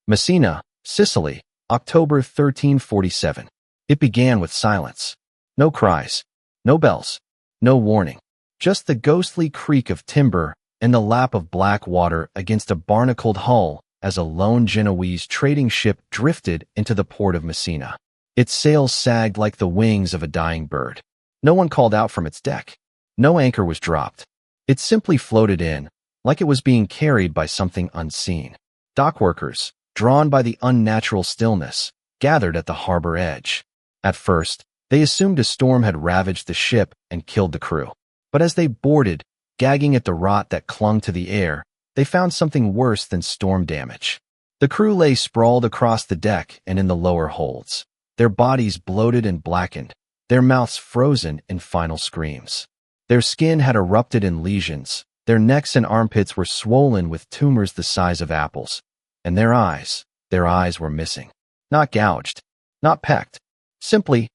Messina, Sicily, October 1347. It began with silence. No cries, no bells, no warning. Just the ghostly creak of timber and the lap of black water against a barnacled hull as a lone Genoese trading ship drifted into the port of Messina. Its sails sagged like the wings of a dying bird. No one called out from its deck. No anchor was dropped. It simply floated in, like it was being carried by something unseen. Dockworkers, drawn by the unnatural stillness, gathered at the harbor edge. At first, they assumed a storm had ravaged the ship and killed the crew. But as they boarded, gagging at the rot that clung to the air, they found something worse than storm damage. The crew lay sprawled across the deck and in the lower holds, their bodies bloated and blackened, their mouths frozen in final screams. Their skin had erupted in lesions, their necks and armpits were swollen with tumors the size of apples, and their eyes were missing. Not gouged, not pecked, simply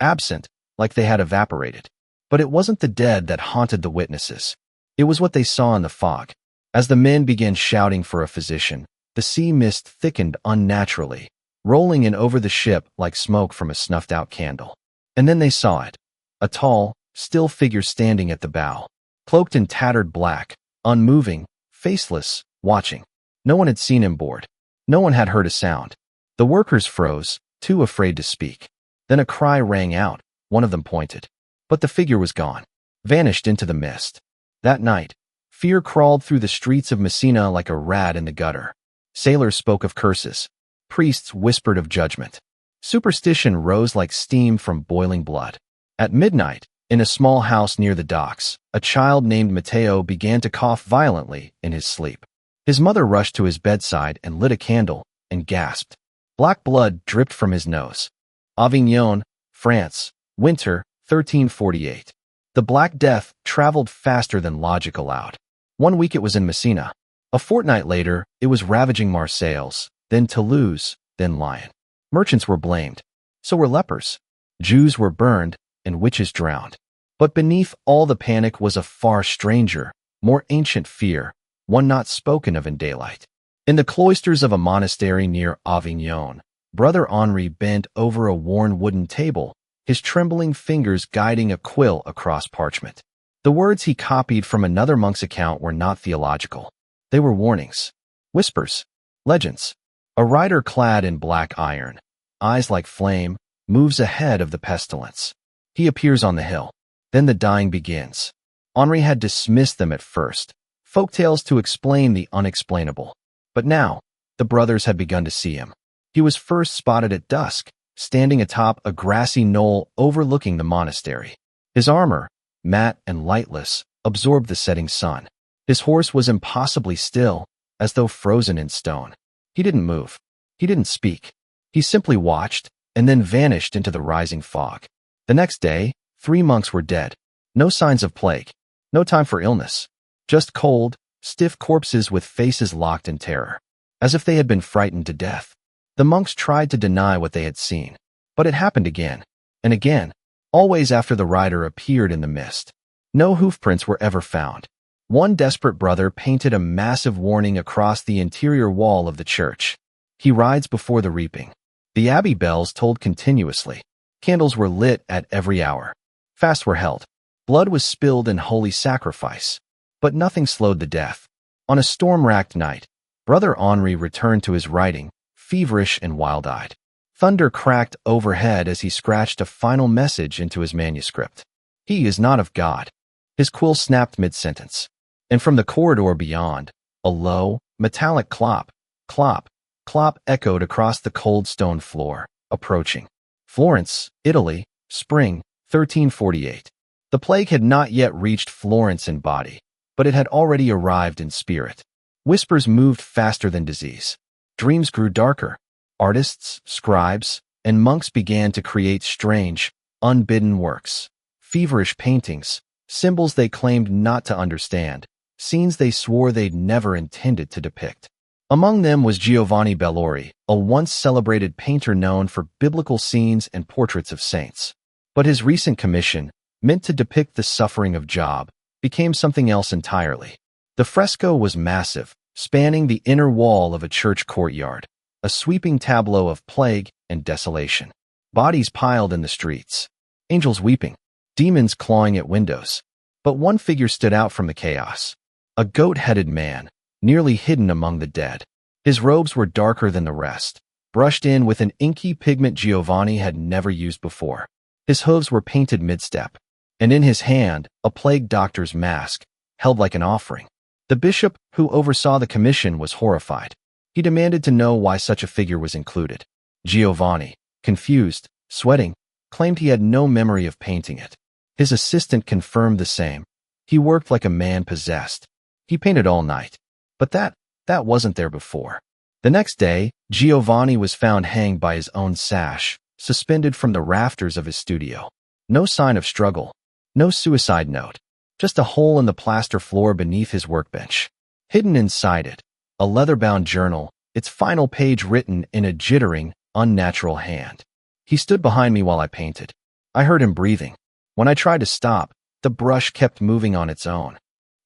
absent, like they had evaporated. But it wasn't the dead that haunted the witnesses. It was what they saw in the fog. As the men began shouting for a physician, the sea mist thickened unnaturally, rolling in over the ship like smoke from a snuffed-out candle. And then they saw it. A tall, still figure standing at the bow, cloaked in tattered black, unmoving, faceless, watching. No one had seen him board. No one had heard a sound. The workers froze, too afraid to speak. Then a cry rang out. One of them pointed. But the figure was gone, vanished into the mist. That night, fear crawled through the streets of Messina like a rat in the gutter. Sailors spoke of curses. Priests whispered of judgment. Superstition rose like steam from boiling blood. At midnight, in a small house near the docks, a child named Matteo began to cough violently in his sleep. His mother rushed to his bedside and lit a candle and gasped. Black blood dripped from his nose. Avignon, France, winter, 1348. The Black Death traveled faster than logic allowed. 1 week it was in Messina. A fortnight later, it was ravaging Marseilles, then Toulouse, then Lyon. Merchants were blamed. So were lepers. Jews were burned, and witches drowned. But beneath all the panic was a far stranger, more ancient fear, one not spoken of in daylight. In the cloisters of a monastery near Avignon, Brother Henri bent over a worn wooden table, his trembling fingers guiding a quill across parchment. The words he copied from another monk's account were not theological. They were warnings, whispers, legends. A rider clad in black iron, eyes like flame, moves ahead of the pestilence. He appears on the hill. Then the dying begins. Henri had dismissed them at first, folktales to explain the unexplainable. But now, the brothers had begun to see him. He was first spotted at dusk, standing atop a grassy knoll overlooking the monastery. His armor, matte and lightless, absorbed the setting sun. His horse was impossibly still, as though frozen in stone. He didn't move. He didn't speak. He simply watched, and then vanished into the rising fog. The next day, 3 monks were dead. No signs of plague. No time for illness. Just cold, stiff corpses with faces locked in terror, as if they had been frightened to death. The monks tried to deny what they had seen. But it happened again, and again, always after the rider appeared in the mist. No hoofprints were ever found. One desperate brother painted a massive warning across the interior wall of the church. He rides before the reaping. The abbey bells tolled continuously. Candles were lit at every hour. Fasts were held. Blood was spilled in holy sacrifice. But nothing slowed the death. On a storm-racked night, Brother Henri returned to his writing, feverish and wild-eyed. Thunder cracked overhead as he scratched a final message into his manuscript. He is not of God. His quill snapped mid-sentence. And from the corridor beyond, a low, metallic clop, clop, clop echoed across the cold stone floor, approaching. Florence, Italy, spring, 1348. The plague had not yet reached Florence in body, but it had already arrived in spirit. Whispers moved faster than disease. Dreams grew darker. Artists, scribes, and monks began to create strange, unbidden works. Feverish paintings, symbols they claimed not to understand, scenes they swore they'd never intended to depict. Among them was Giovanni Bellori, a once celebrated painter known for biblical scenes and portraits of saints. But his recent commission, meant to depict the suffering of Job, became something else entirely. The fresco was massive, spanning the inner wall of a church courtyard. a sweeping tableau of plague and desolation. Bodies piled in the streets, angels weeping, demons clawing at windows. But one figure stood out from the chaos. A goat-headed man, nearly hidden among the dead. His robes were darker than the rest, brushed in with an inky pigment Giovanni had never used before. His hooves were painted mid-step, and in his hand, a plague doctor's mask, held like an offering. The bishop, who oversaw the commission, was horrified. He demanded to know why such a figure was included. Giovanni, confused, sweating, claimed he had no memory of painting it. His assistant confirmed the same. He worked like a man possessed. He painted all night. But that wasn't there before. The next day, Giovanni was found hanged by his own sash, suspended from the rafters of his studio. No sign of struggle, no suicide note, just a hole in the plaster floor beneath his workbench. Hidden inside it, a leather-bound journal, its final page written in a jittering, unnatural hand. He stood behind me while I painted. I heard him breathing. When I tried to stop, the brush kept moving on its own.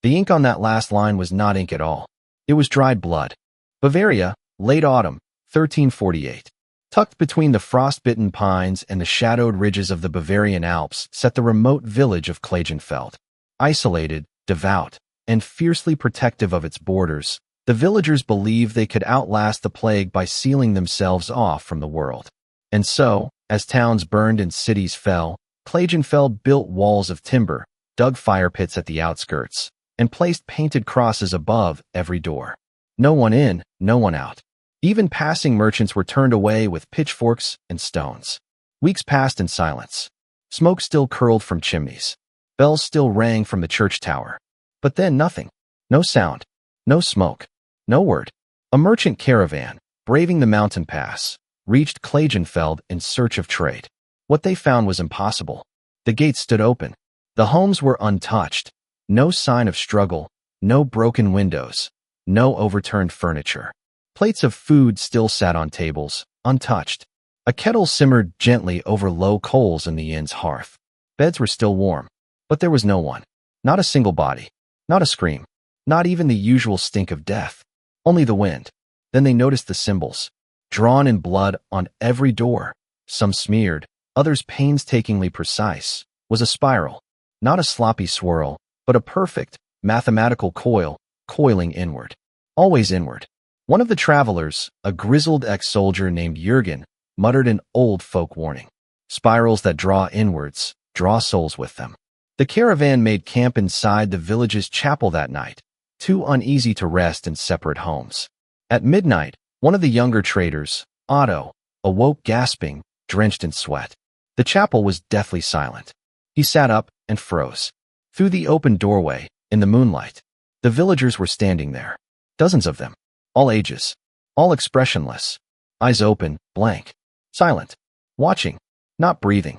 The ink on that last line was not ink at all. It was dried blood. Bavaria, late autumn, 1348. Tucked between the frost-bitten pines and the shadowed ridges of the Bavarian Alps sat the remote village of Klagenfeld. Isolated, devout, and fiercely protective of its borders, the villagers believed they could outlast the plague by sealing themselves off from the world. And so, as towns burned and cities fell, Klagenfeld built walls of timber, dug fire pits at the outskirts, and placed painted crosses above every door. No one in, no one out. Even passing merchants were turned away with pitchforks and stones. Weeks passed in silence. Smoke still curled from chimneys. Bells still rang from the church tower. But then nothing. No sound. No smoke. No word. A merchant caravan, braving the mountain pass, reached Klagenfeld in search of trade. What they found was impossible. The gates stood open. The homes were untouched. No sign of struggle. No broken windows. No overturned furniture. Plates of food still sat on tables, untouched. A kettle simmered gently over low coals in the inn's hearth. Beds were still warm. But there was no one. Not a single body. Not a scream. Not even the usual stink of death. Only the wind. Then they noticed the symbols. Drawn in blood on every door. Some smeared, others painstakingly precise. Was a spiral. Not a sloppy swirl, but a perfect, mathematical coil, coiling inward. Always inward. One of the travelers, a grizzled ex-soldier named Jürgen, muttered an old folk warning. Spirals that draw inwards, draw souls with them. The caravan made camp inside the village's chapel that night, too uneasy to rest in separate homes. At midnight, one of the younger traders, Otto, awoke gasping, drenched in sweat. The chapel was deathly silent. He sat up and froze. Through the open doorway, in the moonlight, the villagers were standing there. Dozens of them. All ages, all expressionless, eyes open, blank, silent, watching, not breathing.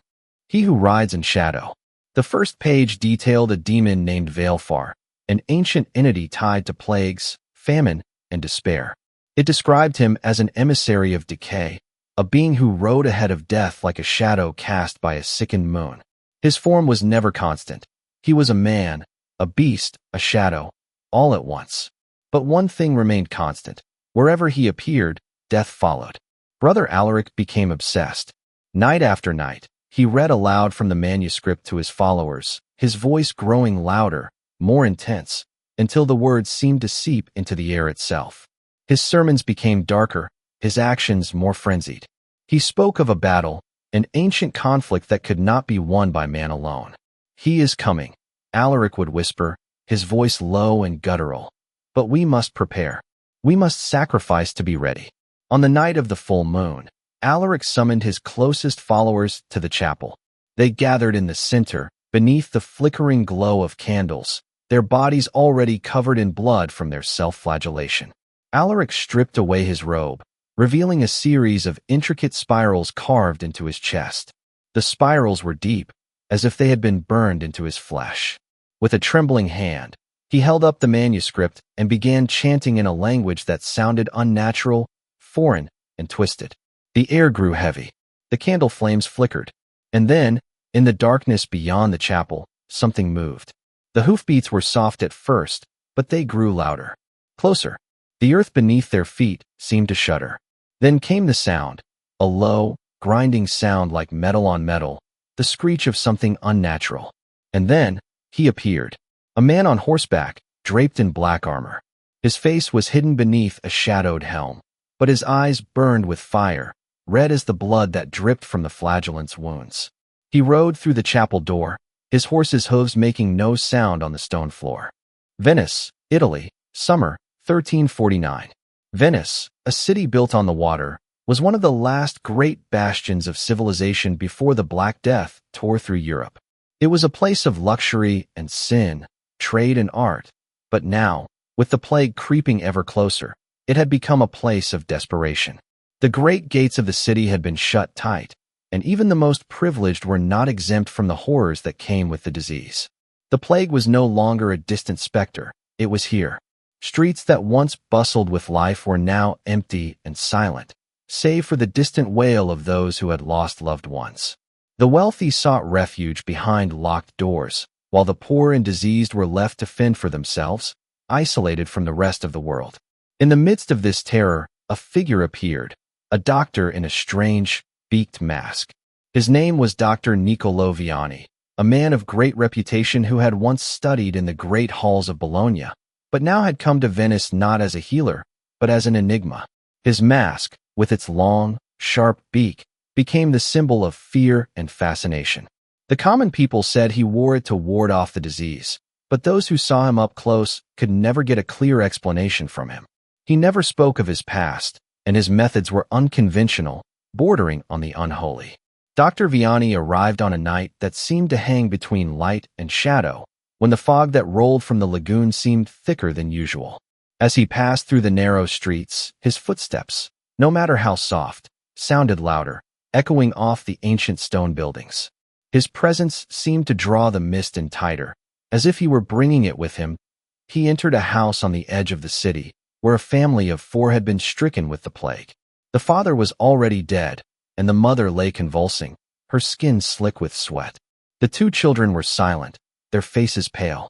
He who rides in shadow. The first page detailed a demon named Veilfar, an ancient entity tied to plagues, famine, and despair. It described him as an emissary of decay, a being who rode ahead of death like a shadow cast by a sickened moon. His form was never constant. He was a man, a beast, a shadow, all at once. But one thing remained constant. Wherever he appeared, death followed. Brother Alaric became obsessed. Night after night, he read aloud from the manuscript to his followers, his voice growing louder, more intense, until the words seemed to seep into the air itself. His sermons became darker, his actions more frenzied. He spoke of a battle, an ancient conflict that could not be won by man alone. "He is coming," Alaric would whisper, his voice low and guttural. "But we must prepare. We must sacrifice to be ready." On the night of the full moon, Alaric summoned his closest followers to the chapel. They gathered in the center, beneath the flickering glow of candles, their bodies already covered in blood from their self-flagellation. Alaric stripped away his robe, revealing a series of intricate spirals carved into his chest. The spirals were deep, as if they had been burned into his flesh. With a trembling hand, he held up the manuscript and began chanting in a language that sounded unnatural, foreign, and twisted. The air grew heavy. The candle flames flickered. And then, in the darkness beyond the chapel, something moved. The hoofbeats were soft at first, but they grew louder. Closer. The earth beneath their feet seemed to shudder. Then came the sound, a low, grinding sound like metal on metal, the screech of something unnatural. And then, he appeared. A man on horseback, draped in black armor. His face was hidden beneath a shadowed helm, but his eyes burned with fire, red as the blood that dripped from the flagellant's wounds. He rode through the chapel door, his horse's hooves making no sound on the stone floor. Venice, Italy, summer, 1349. Venice, a city built on the water, was one of the last great bastions of civilization before the Black Death tore through Europe. It was a place of luxury and sin, trade and art, but now, with the plague creeping ever closer, it had become a place of desperation. The great gates of the city had been shut tight, and even the most privileged were not exempt from the horrors that came with the disease. The plague was no longer a distant specter, it was here. Streets that once bustled with life were now empty and silent, save for the distant wail of those who had lost loved ones. The wealthy sought refuge behind locked doors, while the poor and diseased were left to fend for themselves, isolated from the rest of the world. In the midst of this terror, a figure appeared, a doctor in a strange, beaked mask. His name was Dr. Niccolò Viani, a man of great reputation who had once studied in the great halls of Bologna, but now had come to Venice not as a healer, but as an enigma. His mask, with its long, sharp beak, became the symbol of fear and fascination. The common people said he wore it to ward off the disease, but those who saw him up close could never get a clear explanation from him. He never spoke of his past, and his methods were unconventional, bordering on the unholy. Dr. Viani arrived on a night that seemed to hang between light and shadow, when the fog that rolled from the lagoon seemed thicker than usual. As he passed through the narrow streets, his footsteps, no matter how soft, sounded louder, echoing off the ancient stone buildings. His presence seemed to draw the mist in tighter, as if he were bringing it with him. He entered a house on the edge of the city, where a family of 4 had been stricken with the plague. The father was already dead, and the mother lay convulsing, her skin slick with sweat. The 2 children were silent, their faces pale.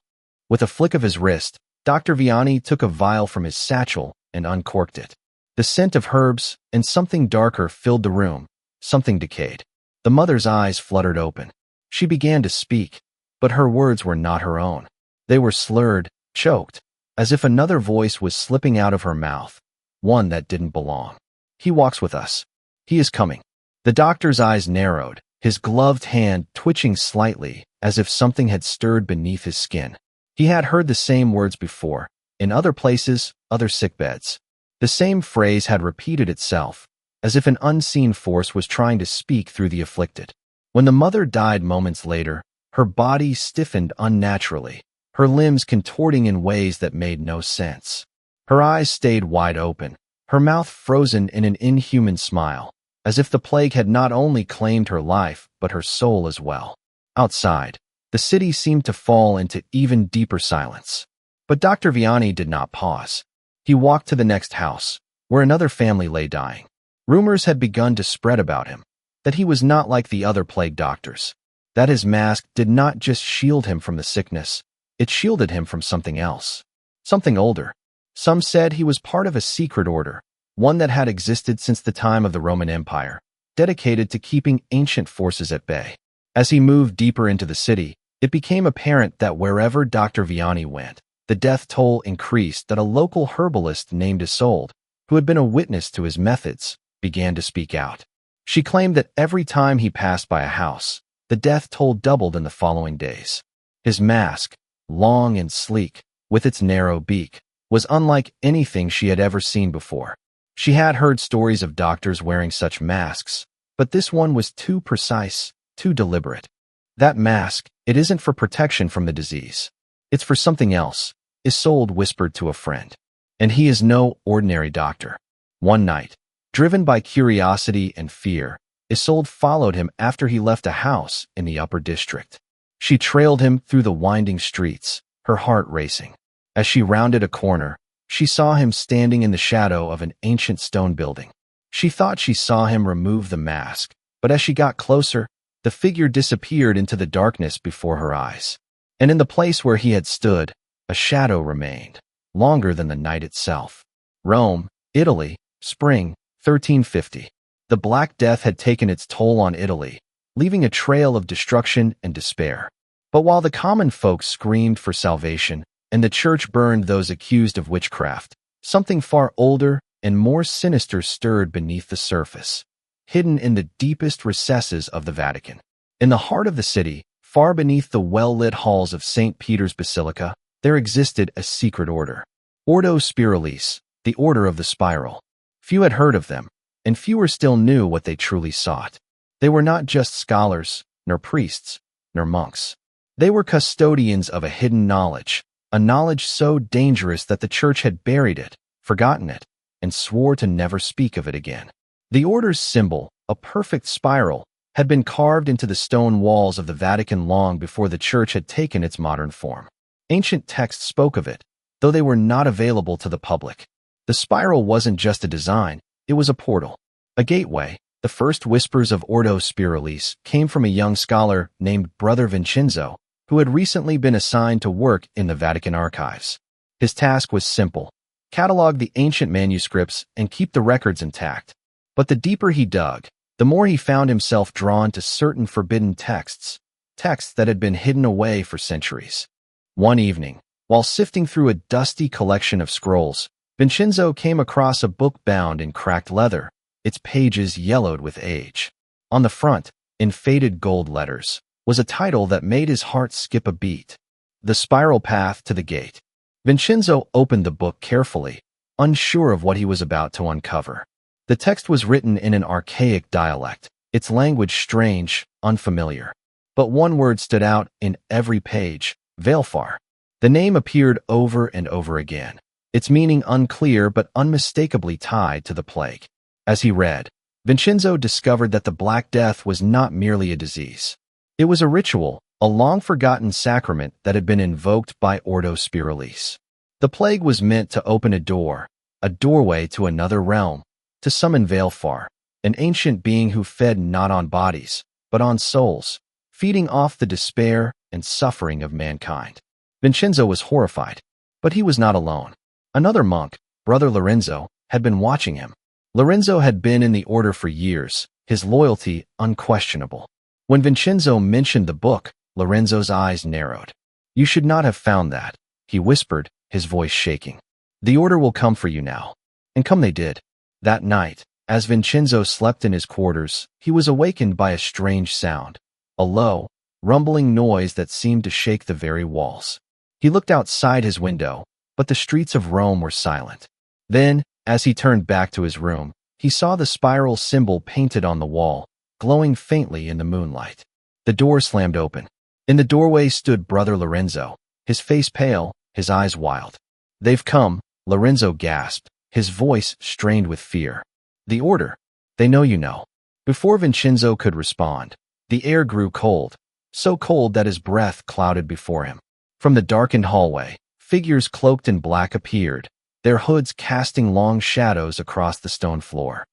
With a flick of his wrist, Dr. Viani took a vial from his satchel and uncorked it. The scent of herbs and something darker filled the room, something decayed. The mother's eyes fluttered open. She began to speak, but her words were not her own. They were slurred, choked, as if another voice was slipping out of her mouth, one that didn't belong. "He walks with us. He is coming." The doctor's eyes narrowed, his gloved hand twitching slightly, as if something had stirred beneath his skin. He had heard the same words before, in other places, other sickbeds. The same phrase had repeated itself, as if an unseen force was trying to speak through the afflicted. When the mother died moments later, her body stiffened unnaturally, her limbs contorting in ways that made no sense. Her eyes stayed wide open, her mouth frozen in an inhuman smile, as if the plague had not only claimed her life, but her soul as well. Outside, the city seemed to fall into even deeper silence. But Dr. Viani did not pause. He walked to the next house, where another family lay dying. Rumors had begun to spread about him, that he was not like the other plague doctors, that his mask did not just shield him from the sickness, it shielded him from something else, something older. Some said he was part of a secret order, one that had existed since the time of the Roman Empire, dedicated to keeping ancient forces at bay. As he moved deeper into the city, it became apparent that wherever Dr. Viani went, the death toll increased. That a local herbalist named Isolde, who had been a witness to his methods, began to speak out. She claimed that every time he passed by a house, the death toll doubled in the following days. His mask, long and sleek, with its narrow beak, was unlike anything she had ever seen before. She had heard stories of doctors wearing such masks, but this one was too precise, too deliberate. "That mask, it isn't for protection from the disease. It's for something else," Isolde whispered to a friend. "And he is no ordinary doctor." One night, driven by curiosity and fear, Isolde followed him after he left a house in the upper district. She trailed him through the winding streets, her heart racing. As she rounded a corner, she saw him standing in the shadow of an ancient stone building. She thought she saw him remove the mask, but as she got closer, the figure disappeared into the darkness before her eyes. And in the place where he had stood, a shadow remained, longer than the night itself. Rome, Italy, spring, 1350. The Black Death had taken its toll on Italy, leaving a trail of destruction and despair. But while the common folk screamed for salvation, and the church burned those accused of witchcraft, something far older and more sinister stirred beneath the surface, hidden in the deepest recesses of the Vatican. In the heart of the city, far beneath the well-lit halls of St. Peter's Basilica, there existed a secret order. Ordo Spiralis, the Order of the Spiral. Few had heard of them, and fewer still knew what they truly sought. They were not just scholars, nor priests, nor monks. They were custodians of a hidden knowledge, a knowledge so dangerous that the church had buried it, forgotten it, and swore to never speak of it again. The order's symbol, a perfect spiral, had been carved into the stone walls of the Vatican long before the church had taken its modern form. Ancient texts spoke of it, though they were not available to the public. The spiral wasn't just a design, it was a portal, a gateway. The first whispers of Ordo Spiralis came from a young scholar named Brother Vincenzo, who had recently been assigned to work in the Vatican archives. His task was simple: catalog the ancient manuscripts and keep the records intact. But the deeper he dug, the more he found himself drawn to certain forbidden texts that had been hidden away for centuries. One evening, while sifting through a dusty collection of scrolls, Vincenzo came across a book bound in cracked leather, its pages yellowed with age. On the front, in faded gold letters, was a title that made his heart skip a beat: The Spiral Path to the Gate. Vincenzo opened the book carefully, unsure of what he was about to uncover. The text was written in an archaic dialect, its language strange, unfamiliar. But one word stood out in every page: Valefor. The name appeared over and over again, its meaning unclear but unmistakably tied to the plague. As he read, Vincenzo discovered that the Black Death was not merely a disease. It was a ritual, a long-forgotten sacrament that had been invoked by Ordo Spiralis. The plague was meant to open a doorway to another realm, to summon Valefor, an ancient being who fed not on bodies, but on souls, feeding off the despair and suffering of mankind. Vincenzo was horrified, but he was not alone. Another monk, Brother Lorenzo, had been watching him. Lorenzo had been in the order for years, his loyalty unquestionable. When Vincenzo mentioned the book, Lorenzo's eyes narrowed. "You should not have found that," he whispered, his voice shaking. "The order will come for you now." And come they did. That night, as Vincenzo slept in his quarters, he was awakened by a strange sound, a low, rumbling noise that seemed to shake the very walls. He looked outside his window, but the streets of Rome were silent. Then, as he turned back to his room, he saw the spiral symbol painted on the wall, glowing faintly in the moonlight. The door slammed open. In the doorway stood Brother Lorenzo, his face pale, his eyes wild. "They've come," Lorenzo gasped, his voice strained with fear. "The order. They know you know." Before Vincenzo could respond, the air grew cold, so cold that his breath clouded before him. From the darkened hallway, figures cloaked in black appeared, their hoods casting long shadows across the stone floor.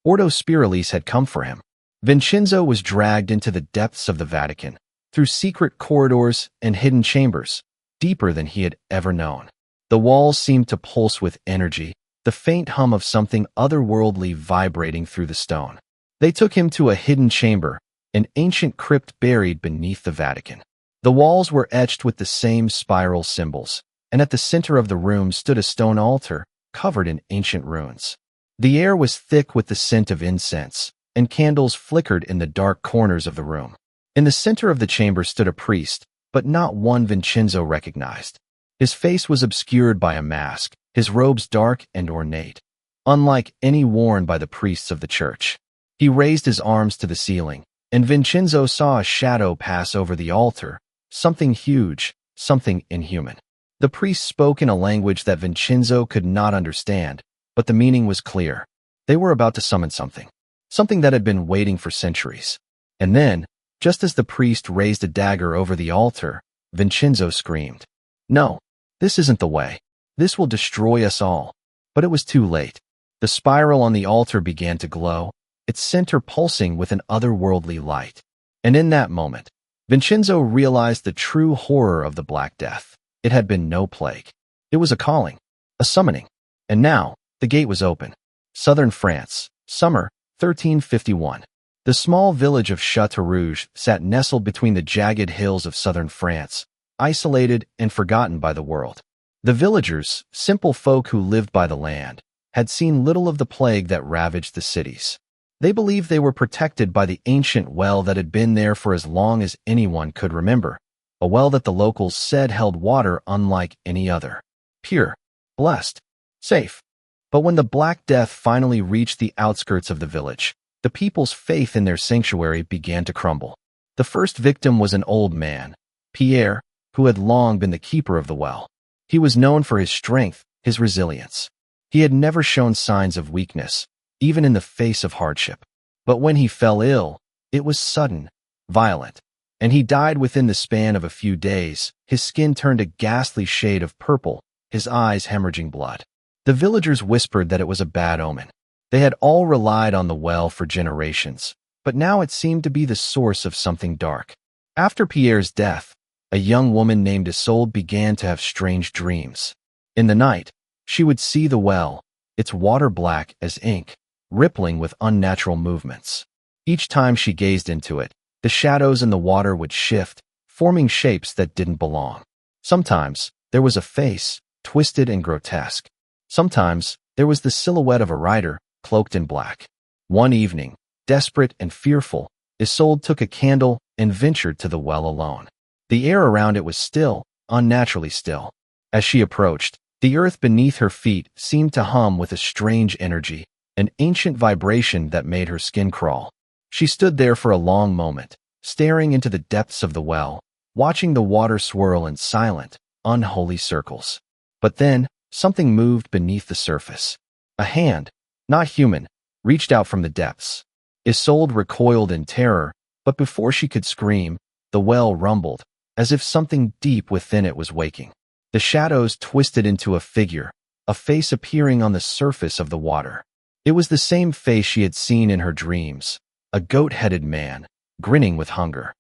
Ordo Spiralis had come for him. Vincenzo was dragged into the depths of the Vatican, through secret corridors and hidden chambers, deeper than he had ever known. The walls seemed to pulse with energy, the faint hum of something otherworldly vibrating through the stone. They took him to a hidden chamber, an ancient crypt buried beneath the Vatican. The walls were etched with the same spiral symbols, and at the center of the room stood a stone altar, covered in ancient runes. The air was thick with the scent of incense, and candles flickered in the dark corners of the room. In the center of the chamber stood a priest, but not one Vincenzo recognized. His face was obscured by a mask, his robes dark and ornate, unlike any worn by the priests of the church. He raised his arms to the ceiling, and Vincenzo saw a shadow pass over the altar, something huge, something inhuman. The priest spoke in a language that Vincenzo could not understand, but the meaning was clear. They were about to summon something that had been waiting for centuries. And then, just as the priest raised a dagger over the altar, Vincenzo screamed, "No, this isn't the way. This will destroy us all." But it was too late. The spiral on the altar began to glow, its center pulsing with an otherworldly light. And in that moment, Vincenzo realized the true horror of the Black Death. It had been no plague. It was a calling, a summoning. And now, the gate was open. Southern France, Summer, 1351. The small village of Châteaurouge sat nestled between the jagged hills of southern France, isolated and forgotten by the world. The villagers, simple folk who lived by the land, had seen little of the plague that ravaged the cities. They believed they were protected by the ancient well that had been there for as long as anyone could remember, a well that the locals said held water unlike any other. Pure, blessed, safe. But when the Black Death finally reached the outskirts of the village, the people's faith in their sanctuary began to crumble. The first victim was an old man, Pierre, who had long been the keeper of the well. He was known for his strength, his resilience. He had never shown signs of weakness, even in the face of hardship. But when he fell ill, it was sudden, violent, and he died within the span of a few days. His skin turned a ghastly shade of purple, his eyes hemorrhaging blood. The villagers whispered that it was a bad omen. They had all relied on the well for generations, but now it seemed to be the source of something dark. After Pierre's death, a young woman named Isolde began to have strange dreams. In the night, she would see the well, its water black as ink, rippling with unnatural movements. Each time she gazed into it, the shadows in the water would shift, forming shapes that didn't belong. Sometimes, there was a face, twisted and grotesque. Sometimes, there was the silhouette of a rider, cloaked in black. One evening, desperate and fearful, Isolde took a candle and ventured to the well alone. The air around it was still, unnaturally still. As she approached, the earth beneath her feet seemed to hum with a strange energy, an ancient vibration that made her skin crawl. She stood there for a long moment, staring into the depths of the well, watching the water swirl in silent, unholy circles. But then, something moved beneath the surface. A hand, not human, reached out from the depths. Isolde recoiled in terror, but before she could scream, the well rumbled, as if something deep within it was waking. The shadows twisted into a figure, a face appearing on the surface of the water. It was the same face she had seen in her dreams, a goat-headed man, grinning with hunger.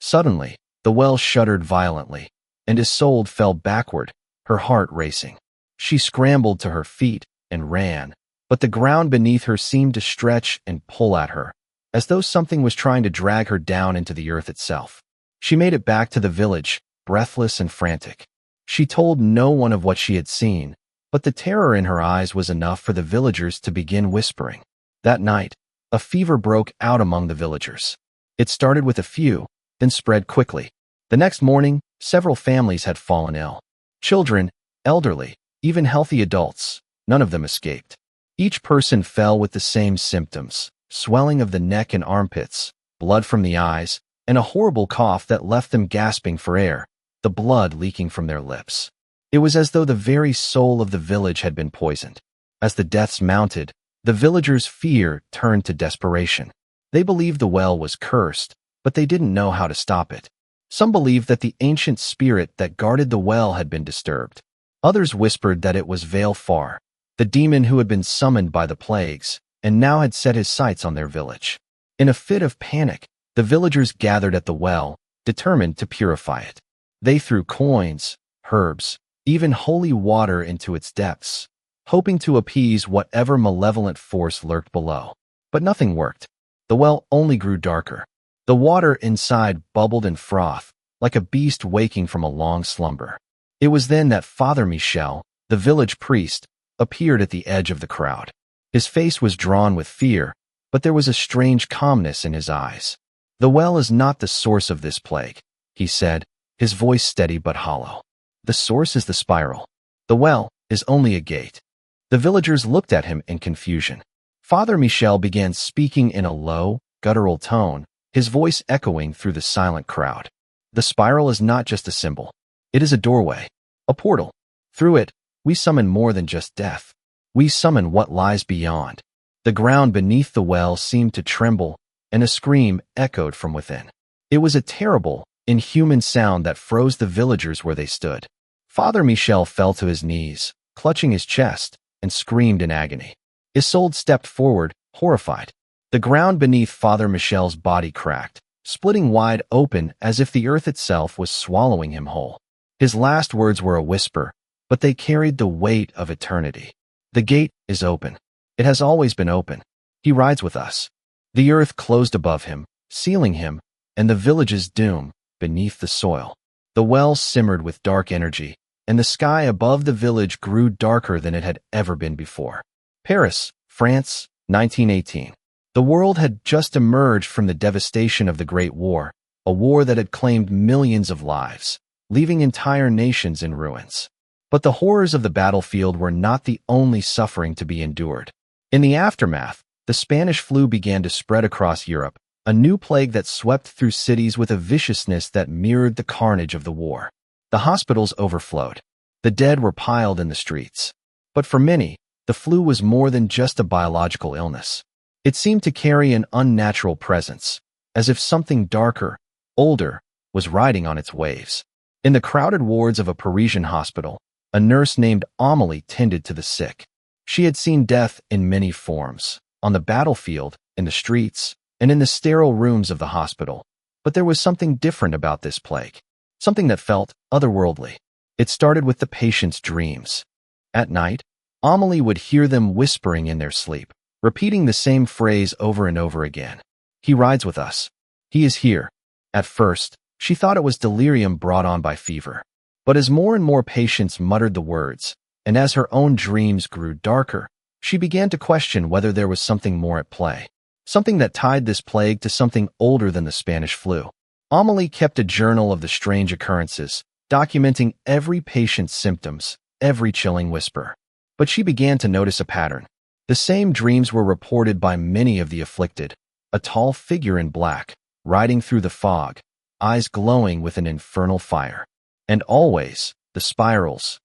Suddenly, the well shuddered violently, and Isolde fell backward, her heart racing. She scrambled to her feet and ran, but the ground beneath her seemed to stretch and pull at her, as though something was trying to drag her down into the earth itself. She made it back to the village, breathless and frantic. She told no one of what she had seen, but the terror in her eyes was enough for the villagers to begin whispering. That night, a fever broke out among the villagers. It started with a few, then spread quickly. The next morning, several families had fallen ill. Children, elderly, even healthy adults, none of them escaped. Each person fell with the same symptoms: swelling of the neck and armpits, blood from the eyes, and a horrible cough that left them gasping for air, the blood leaking from their lips. It was as though the very soul of the village had been poisoned. As the deaths mounted, the villagers' fear turned to desperation. They believed the well was cursed, but they didn't know how to stop it. Some believed that the ancient spirit that guarded the well had been disturbed. Others whispered that it was Vale-Far, the demon who had been summoned by the plagues, and now had set his sights on their village. In a fit of panic, the villagers gathered at the well, determined to purify it. They threw coins, herbs, even holy water into its depths, hoping to appease whatever malevolent force lurked below. But nothing worked. The well only grew darker. The water inside bubbled and frothed, like a beast waking from a long slumber. It was then that Father Michel, the village priest, appeared at the edge of the crowd. His face was drawn with fear, but there was a strange calmness in his eyes. "The well is not the source of this plague," he said, his voice steady but hollow. "The source is the spiral. The well is only a gate." The villagers looked at him in confusion. Father Michel began speaking in a low, guttural tone, his voice echoing through the silent crowd. "The spiral is not just a symbol. It is a doorway, a portal. Through it, we summon more than just death. We summon what lies beyond." The ground beneath the well seemed to tremble, and a scream echoed from within. It was a terrible, inhuman sound that froze the villagers where they stood. Father Michel fell to his knees, clutching his chest, and screamed in agony. Isolde stepped forward, horrified. The ground beneath Father Michel's body cracked, splitting wide open as if the earth itself was swallowing him whole. His last words were a whisper, but they carried the weight of eternity. "The gate is open. It has always been open." He rides with us. The earth closed above him, sealing him, and the village's doom beneath the soil. The well simmered with dark energy, and the sky above the village grew darker than it had ever been before. Paris, France, 1918. The world had just emerged from the devastation of the Great War, a war that had claimed millions of lives, leaving entire nations in ruins. But the horrors of the battlefield were not the only suffering to be endured. In the aftermath, the Spanish flu began to spread across Europe, a new plague that swept through cities with a viciousness that mirrored the carnage of the war. The hospitals overflowed. The dead were piled in the streets. But for many, the flu was more than just a biological illness. It seemed to carry an unnatural presence, as if something darker, older, was riding on its waves. In the crowded wards of a Parisian hospital, a nurse named Amélie tended to the sick. She had seen death in many forms, on the battlefield, in the streets, and in the sterile rooms of the hospital. But there was something different about this plague, something that felt otherworldly. It started with the patient's dreams. At night, Amélie would hear them whispering in their sleep, repeating the same phrase over and over again. He rides with us. He is here. At first, she thought it was delirium brought on by fever. But as more and more patients muttered the words, and as her own dreams grew darker, she began to question whether there was something more at play, something that tied this plague to something older than the Spanish flu. Amélie kept a journal of the strange occurrences, documenting every patient's symptoms, every chilling whisper. But she began to notice a pattern. The same dreams were reported by many of the afflicted, a tall figure in black, riding through the fog, eyes glowing with an infernal fire. And always the spirals,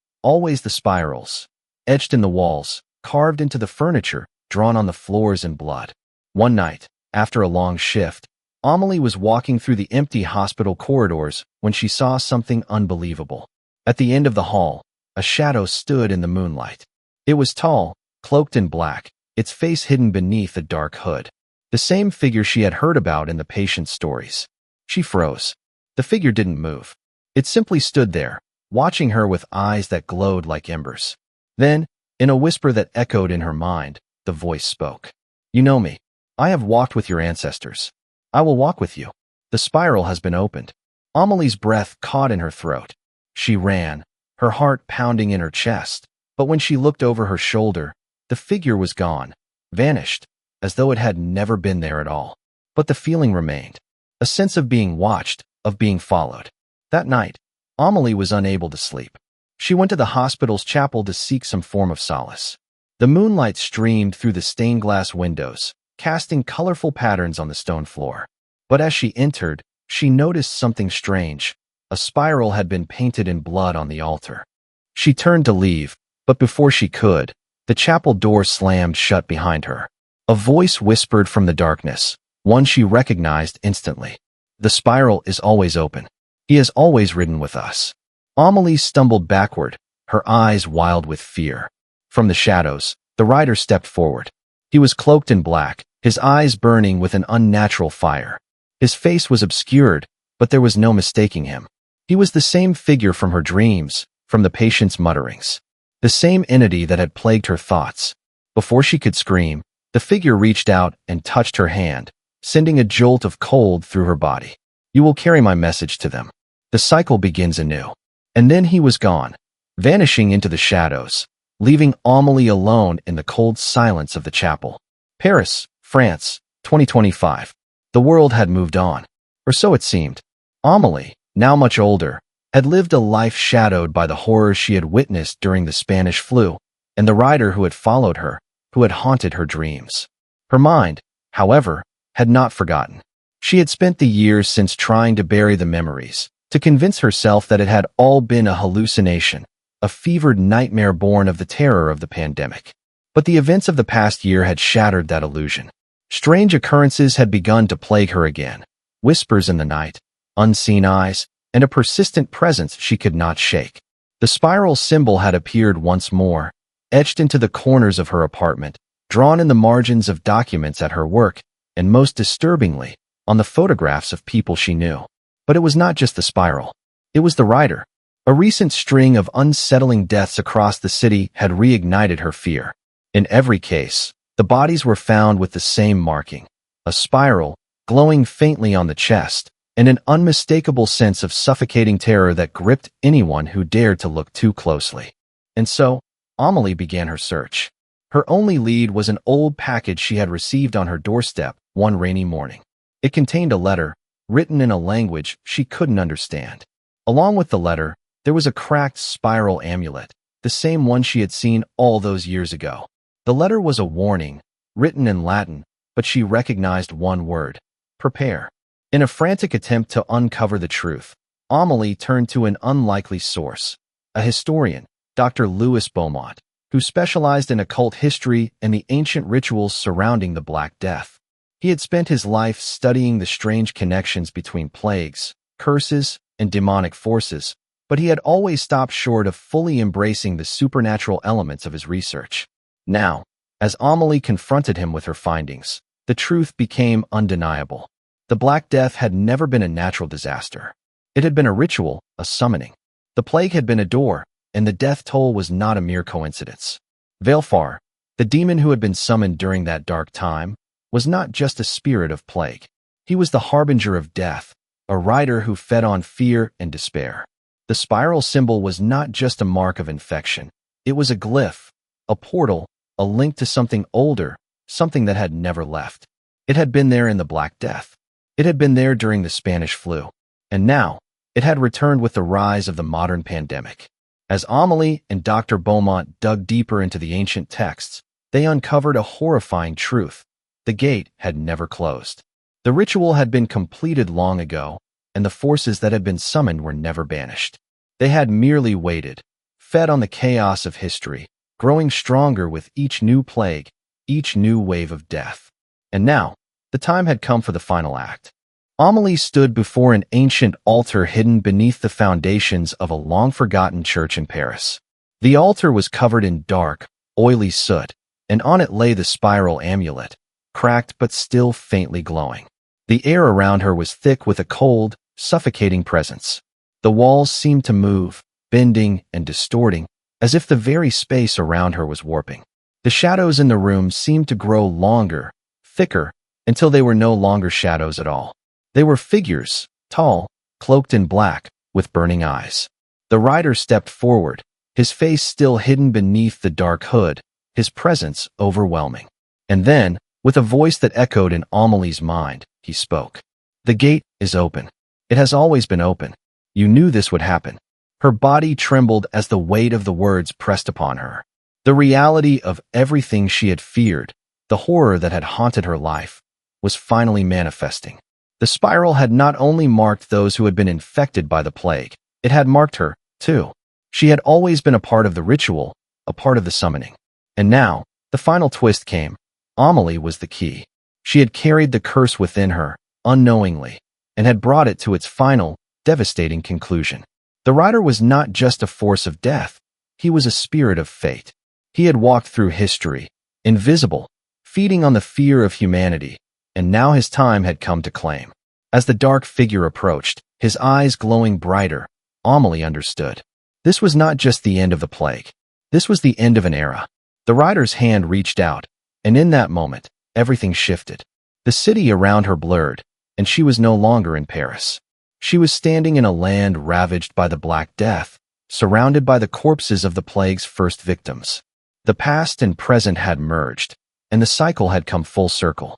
etched in the walls, carved into the furniture, drawn on the floors in blood. One night, after a long shift, Amélie was walking through the empty hospital corridors when she saw something unbelievable. At the end of the hall, a shadow stood in the moonlight. It was tall, cloaked in black, its face hidden beneath a dark hood. The same figure she had heard about in the patient's stories. She froze. The figure didn't move. It simply stood there, watching her with eyes that glowed like embers. Then, in a whisper that echoed in her mind, the voice spoke. "You know me. I have walked with your ancestors. I will walk with you." The spiral has been opened. Amélie's breath caught in her throat. She ran, her heart pounding in her chest, but when she looked over her shoulder, the figure was gone, vanished, as though it had never been there at all. But the feeling remained, a sense of being watched, of being followed. That night, Amélie was unable to sleep. She went to the hospital's chapel to seek some form of solace. The moonlight streamed through the stained glass windows, casting colorful patterns on the stone floor. But as she entered, she noticed something strange. A spiral had been painted in blood on the altar. She turned to leave, but before she could, the chapel door slammed shut behind her. A voice whispered from the darkness, one she recognized instantly. "The spiral is always open. He has always ridden with us." Amélie stumbled backward, her eyes wild with fear. From the shadows, the rider stepped forward. He was cloaked in black, his eyes burning with an unnatural fire. His face was obscured, but there was no mistaking him. He was the same figure from her dreams, from the patient's mutterings. The same entity that had plagued her thoughts. Before she could scream, the figure reached out and touched her hand, sending a jolt of cold through her body. "You will carry my message to them." The cycle begins anew. And then he was gone, vanishing into the shadows, leaving Amélie alone in the cold silence of the chapel. Paris, France, 2025. The world had moved on, or so it seemed. Amélie, now much older, had lived a life shadowed by the horrors she had witnessed during the Spanish flu, and the rider who had followed her, who had haunted her dreams. Her mind, however, had not forgotten. She had spent the years since trying to bury the memories, to convince herself that it had all been a hallucination, a fevered nightmare born of the terror of the pandemic. But the events of the past year had shattered that illusion. Strange occurrences had begun to plague her again, whispers in the night, unseen eyes, and a persistent presence she could not shake. The spiral symbol had appeared once more, etched into the corners of her apartment, drawn in the margins of documents at her work, and most disturbingly, on the photographs of people she knew. But it was not just the spiral. It was the rider. A recent string of unsettling deaths across the city had reignited her fear. In every case, The bodies were found with the same marking, a spiral, glowing faintly on the chest, and an unmistakable sense of suffocating terror that gripped anyone who dared to look too closely. And so, Amelie began her search. Her only lead was an old package she had received on her doorstep one rainy morning. It contained a letter, written in a language she couldn't understand. Along with the letter, there was a cracked spiral amulet, the same one she had seen all those years ago. The letter was a warning, written in Latin, but she recognized one word: prepare. In a frantic attempt to uncover the truth, Amelie turned to an unlikely source, a historian, Dr. Louis Beaumont, who specialized in occult history and the ancient rituals surrounding the Black Death. He had spent his life studying the strange connections between plagues, curses, and demonic forces, but he had always stopped short of fully embracing the supernatural elements of his research. Now, as Amelie confronted him with her findings, the truth became undeniable. The Black Death had never been a natural disaster. It had been a ritual, a summoning. The plague had been a door, and the death toll was not a mere coincidence. Valefor, the demon who had been summoned during that dark time, was not just a spirit of plague. He was the harbinger of death, a rider who fed on fear and despair. The spiral symbol was not just a mark of infection. It was a glyph, a portal, a link to something older, something that had never left. It had been there in the Black Death. It had been there during the Spanish flu. And now, it had returned with the rise of the modern pandemic. As Amelie and Dr. Beaumont dug deeper into the ancient texts, they uncovered a horrifying truth. The gate had never closed. The ritual had been completed long ago, and the forces that had been summoned were never banished. They had merely waited, fed on the chaos of history, growing stronger with each new plague, each new wave of death. And now, the time had come for the final act. Amelie stood before an ancient altar hidden beneath the foundations of a long-forgotten church in Paris. The altar was covered in dark, oily soot, and on it lay the spiral amulet, cracked but still faintly glowing. The air around her was thick with a cold, suffocating presence. The walls seemed to move, bending and distorting, as if the very space around her was warping. The shadows in the room seemed to grow longer, thicker, until they were no longer shadows at all. They were figures, tall, cloaked in black, with burning eyes. The rider stepped forward, his face still hidden beneath the dark hood, his presence overwhelming. And then, with a voice that echoed in Amelie's mind, he spoke. "The gate is open. It has always been open. You knew this would happen." Her body trembled as the weight of the words pressed upon her. The reality of everything she had feared, the horror that had haunted her life, was finally manifesting. The spiral had not only marked those who had been infected by the plague, it had marked her, too. She had always been a part of the ritual, a part of the summoning. And now, the final twist came. Amelie was the key. She had carried the curse within her, unknowingly, and had brought it to its final, devastating conclusion. The rider was not just a force of death. He was a spirit of fate. He had walked through history, invisible, feeding on the fear of humanity, and now his time had come to claim. As the dark figure approached, his eyes glowing brighter, Amelie understood. This was not just the end of the plague. This was the end of an era. The rider's hand reached out, and in that moment, everything shifted. The city around her blurred, and she was no longer in Paris. She was standing in a land ravaged by the Black Death, surrounded by the corpses of the plague's first victims. The past and present had merged, and the cycle had come full circle.